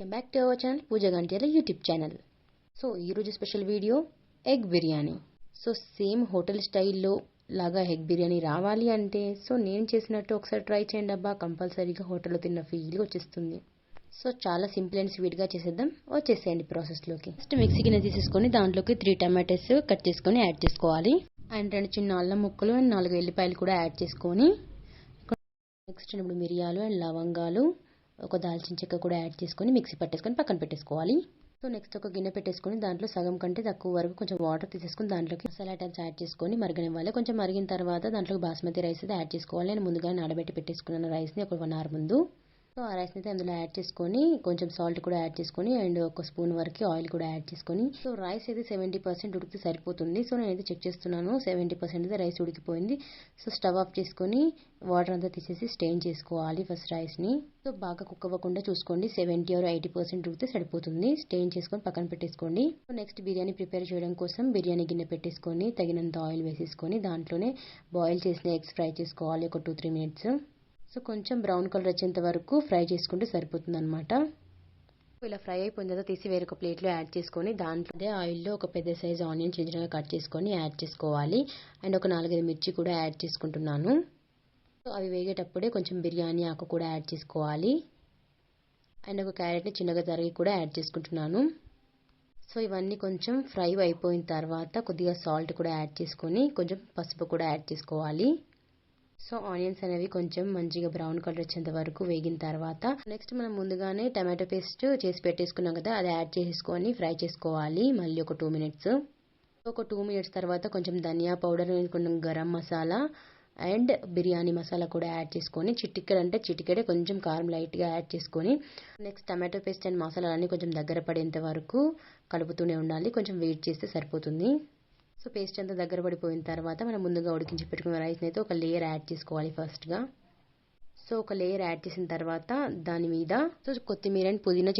Welcome back to our channel Pooja Gantela YouTube channel. So ఈరోజు special video egg biryani. So same hotel స్టైల్లో లాగా egg biryani రావాలి అంటే సో నేను చేసినట్టు ఒకసారి ట్రై చేయండి అబ్బా, కంపల్సరీగా హోటల్లో తిన్న ఫీల్ వచ్చేస్తుంది. సో చాలా సింపుల్ అండ్ స్వీట్గా చేసేద్దాం. వచ్చేసేయండి ప్రాసెస్లోకి. ఫస్ట్ మిక్సీ గిన్నె తీసేసుకొని దాంట్లోకి 3 టమాటోస్ కట్ చేసుకొని యాడ్ చేసుకోవాలి. అండ్ 2 చిన్న అల్లం ముక్కలు అండ్ 4 వెల్లిపాయలు కూడా యాడ్ చేసుకొని, నెక్స్ట్ ఇప్పుడు మిరియాలు అండ్ లవంగాలు, ఒక దాల్చిన చెక్క కూడా యాడ్ చేసుకొని మిక్సీ పట్టేసుకొని పక్కన పెట్టేసుకోవాలి. సో నెక్స్ట్ ఒక గిన్నె పెట్టేసుకొని దాంట్లో సగం కంటే తక్కువ వరకు కొంచెం వాటర్ తీసేసుకొని దాంట్లోకి మసాలా ఐటమ్స్ యాడ్ చేసుకొని మరగనివ్వాలి. కొంచెం మరిగిన తర్వాత దాంట్లోకి బాస్మతి రైస్ అయితే యాడ్ చేసుకోవాలి. నేను ముందుగా నానబెట్టి పెట్టేసుకున్నాను రైస్ని ఒక 1 అవర్ ముందు. సో ఆ రైస్ని అయితే అందులో యాడ్ చేసుకొని కొంచెం సాల్ట్ కూడా యాడ్ చేసుకొని అండ్ ఒక స్పూన్ వరకు ఆయిల్ కూడా యాడ్ చేసుకొని, సో రైస్ అయితే 70% ఉడికితే సరిపోతుంది. సో నేనైతే చెక్ చేస్తున్నాను, 70% అయితే రైస్ ఉడికిపోయింది. సో స్టవ్ ఆఫ్ చేసుకొని వాటర్ అంతా తీసేసి స్టెయిన్ చేసుకోవాలి ఫస్ట్ రైస్ని. సో బాగా కుక్ అవ్వకుండా చూసుకోండి, 70 or 80% ఉడికితే సరిపోతుంది. స్టెయిన్ చేసుకొని పక్కన పెట్టేసుకోండి. సో నెక్స్ట్ బిర్యానీ ప్రిపేర్ చేయడం కోసం బిర్యానీ గిన్నె పెట్టేసుకొని తగినంత ఆయిల్ వేసేసుకొని దాంట్లోనే బాయిల్ చేసిన ఎగ్స్ ఫ్రై చేసుకోవాలి ఒక 2-3 minutes. సో కొంచెం బ్రౌన్ కలర్ వచ్చేంత వరకు ఫ్రై చేసుకుంటే సరిపోతుంది అనమాట. ఇలా ఫ్రై అయిపోయిన తర్వాత తీసి వేరొక ప్లేట్లో యాడ్ చేసుకొని దాంట్లో ఆయిల్లో ఒక పెద్ద సైజ్ ఆనియన్ చిన్నగా కట్ చేసుకొని యాడ్ చేసుకోవాలి. అండ్ ఒక 4-5 మిర్చి కూడా యాడ్ చేసుకుంటున్నాను. సో అవి వేగేటప్పుడే కొంచెం బిర్యానీ ఆకు కూడా యాడ్ చేసుకోవాలి. అండ్ ఒక క్యారెట్ని చిన్నగా తరిగి కూడా యాడ్ చేసుకుంటున్నాను. సో ఇవన్నీ కొంచెం ఫ్రై అయిపోయిన తర్వాత కొద్దిగా సాల్ట్ కూడా యాడ్ చేసుకొని కొంచెం పసుపు కూడా యాడ్ చేసుకోవాలి. సో ఆనియన్స్ అనేవి కొంచెం మంచిగా బ్రౌన్ కలర్ వచ్చేంత వరకు వేగిన తర్వాత నెక్స్ట్ మనం ముందుగానే టమాటో పేస్ట్ చేసి పెట్టేసుకున్నాం కదా, అది యాడ్ చేసుకొని ఫ్రై చేసుకోవాలి మళ్ళీ ఒక 2 minutes. ఒక 2 minutes తర్వాత కొంచెం ధనియా పౌడర్, కొంచెం గరం మసాలా అండ్ బిర్యానీ మసాలా కూడా యాడ్ చేసుకొని చిటికెడే కొంచెం కారం లైట్గా యాడ్ చేసుకొని next tomato paste and masala అన్నీ కొంచెం దగ్గర పడేంత వరకు కలుపుతూనే ఉండాలి. కొంచెం వెయిట్ చేస్తే సరిపోతుంది. సో పేస్ట్ అంతా దగ్గర పడిపోయిన తర్వాత మనం ముందుగా ఉడికించి పెట్టుకున్న రైస్ని అయితే ఒక లేయర్ యాడ్ చేసుకోవాలి ఫస్ట్గా. సో ఒక లేయర్ యాడ్ చేసిన తర్వాత దాని మీద సో కొత్తిమీర అండ్ పుదీనా